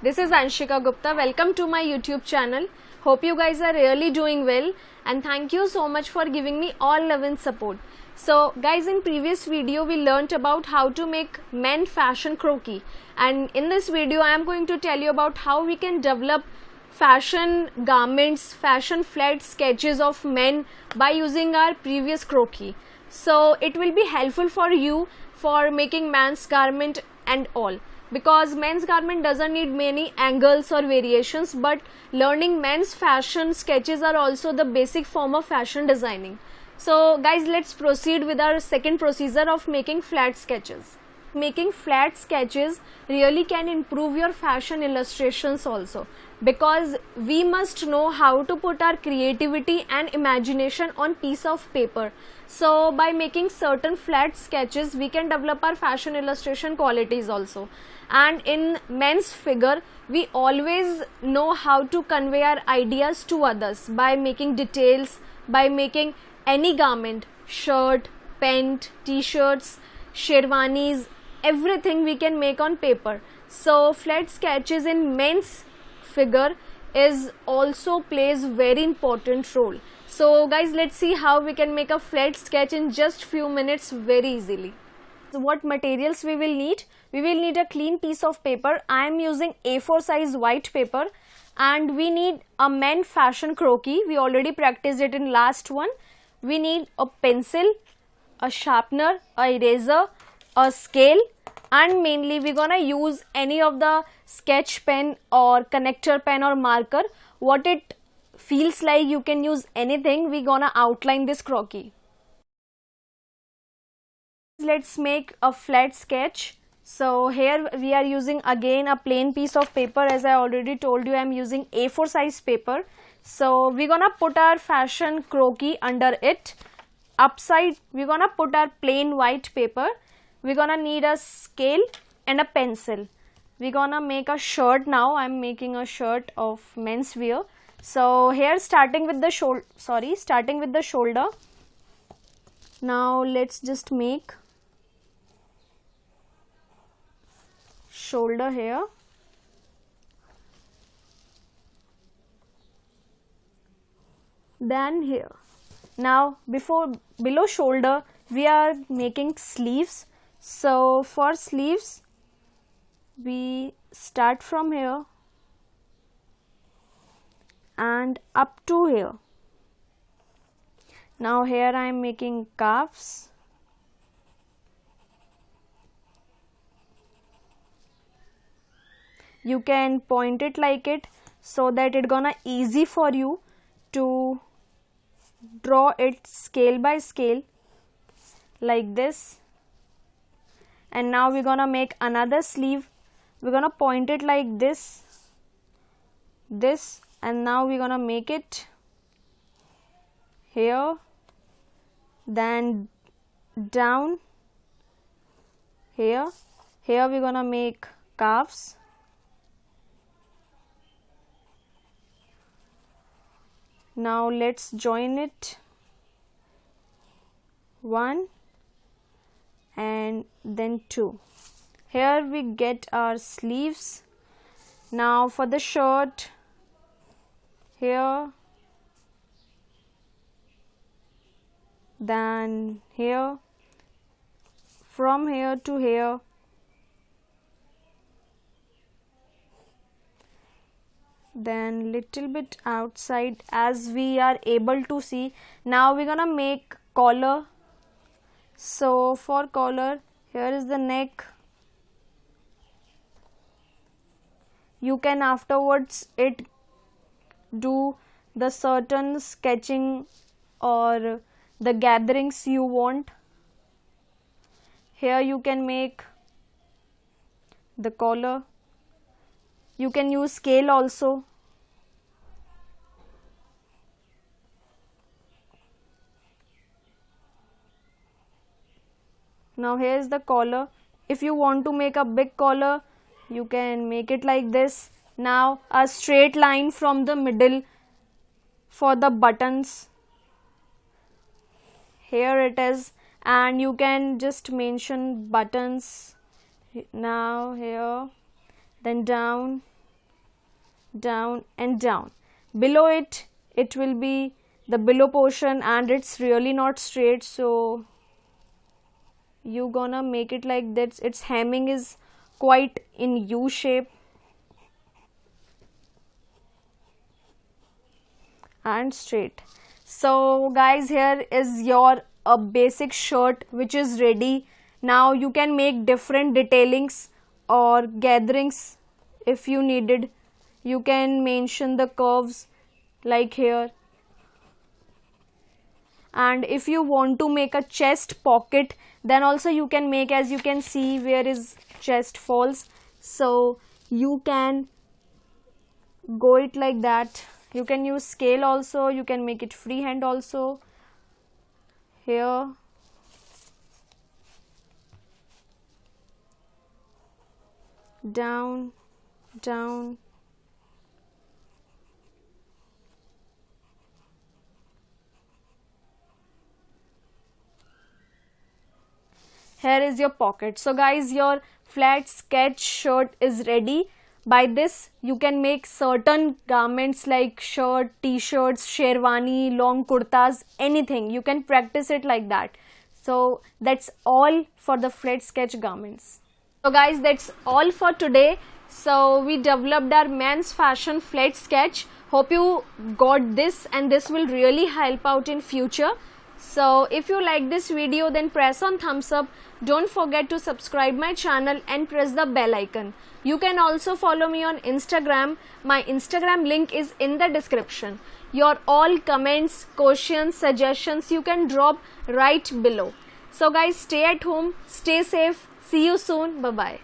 This is Anshika Gupta. Welcome to my YouTube channel. Hope you guys are really doing well and thank you so much for giving me all love and support. So guys, in previous video we learnt about how to make men fashion croquis, and in this video I am going to tell you about how we can develop fashion garments, fashion flat sketches of men by using our previous croquis. So it will be helpful for you for making men's garment and all, because men's garment doesn't need many angles or variations, but learning men's fashion sketches are also the basic form of fashion designing. So guys, let's proceed with our second procedure of making flat sketches. Making flat sketches really can improve your fashion illustrations also, because we must know how to put our creativity and imagination on piece of paper. So by making certain flat sketches we can develop our fashion illustration qualities also. And in men's figure we always know how to convey our ideas to others by making details, by making any garment, shirt, pant, t-shirts, sherwanis, everything we can make on paper. So flat sketches in men's figure is also plays very important role. So guys, let's see how we can make a flat sketch in just few minutes very easily. So what materials we will need? We will need a clean piece of paper. I am using A4 size white paper, and we need a men fashion croquis. We already practiced it in last one. We need a pencil, a sharpener, a eraser, a scale, and mainly we're gonna use any of the sketch pen or connector pen or marker. What it feels like, you can use anything. We're gonna outline this croquis. Let's make a flat sketch. So here we are using again a plain piece of paper. As I already told you, I am using A4 size paper. So we're gonna put our fashion croquis under it. Upside we're gonna put our plain white paper. We're gonna need a scale and a pencil. We're gonna make a shirt now. I'm making a shirt of men's wear. So here starting with the shoulder. Now let's just make shoulder here. Then here. Now below shoulder we are making sleeves. So for sleeves we start from here and up to here. Now here I am making cuffs. You can point it like it so that it gonna easy for you to draw it scale by scale like this. And now we're gonna make another sleeve. We're gonna point it like this, and now we're gonna make it here, then down here. Here we're gonna make cuffs. Now let's join it, one and then two. Here we get our sleeves. Now for the shirt, here, then here, from here to here, then little bit outside as we are able to see. Now we're gonna make collar. So for collar, here is the neck. You can afterwards do the certain sketching or the gatherings you want. Here you can make the collar. You can use scale also. Now here is the collar. If you want to make a big collar, you can make it like this. Now a straight line from the middle for the buttons. Here it is, and you can just mention buttons now here, then down, down and down. Below it, it will be the below portion and it's really not straight, so you gonna make it like that. Its hemming is quite in U shape and straight. So guys, here is your a basic shirt which is ready. Now you can make different detailings or gatherings if you needed. You can mention the curves like here, and if you want to make a chest pocket, then also you can make, as you can see where is chest falls, so you can go it like that. You can use scale also, you can make it freehand also. Here down, down, here is your pocket. So guys, your flat sketch shirt is ready. By this you can make certain garments like shirt, t-shirts, sherwani, long kurtas, anything. You can practice it like that. So that's all for the flat sketch garments. So guys, that's all for today. So we developed our men's fashion flat sketch. Hope you got this and this will really help out in future. So if you like this video, then press on thumbs up. Don't forget to subscribe my channel and press the bell icon. You can also follow me on Instagram. My Instagram link is in the description. Your all comments, questions, suggestions you can drop right below. So guys, stay at home, stay safe. See you soon. Bye bye.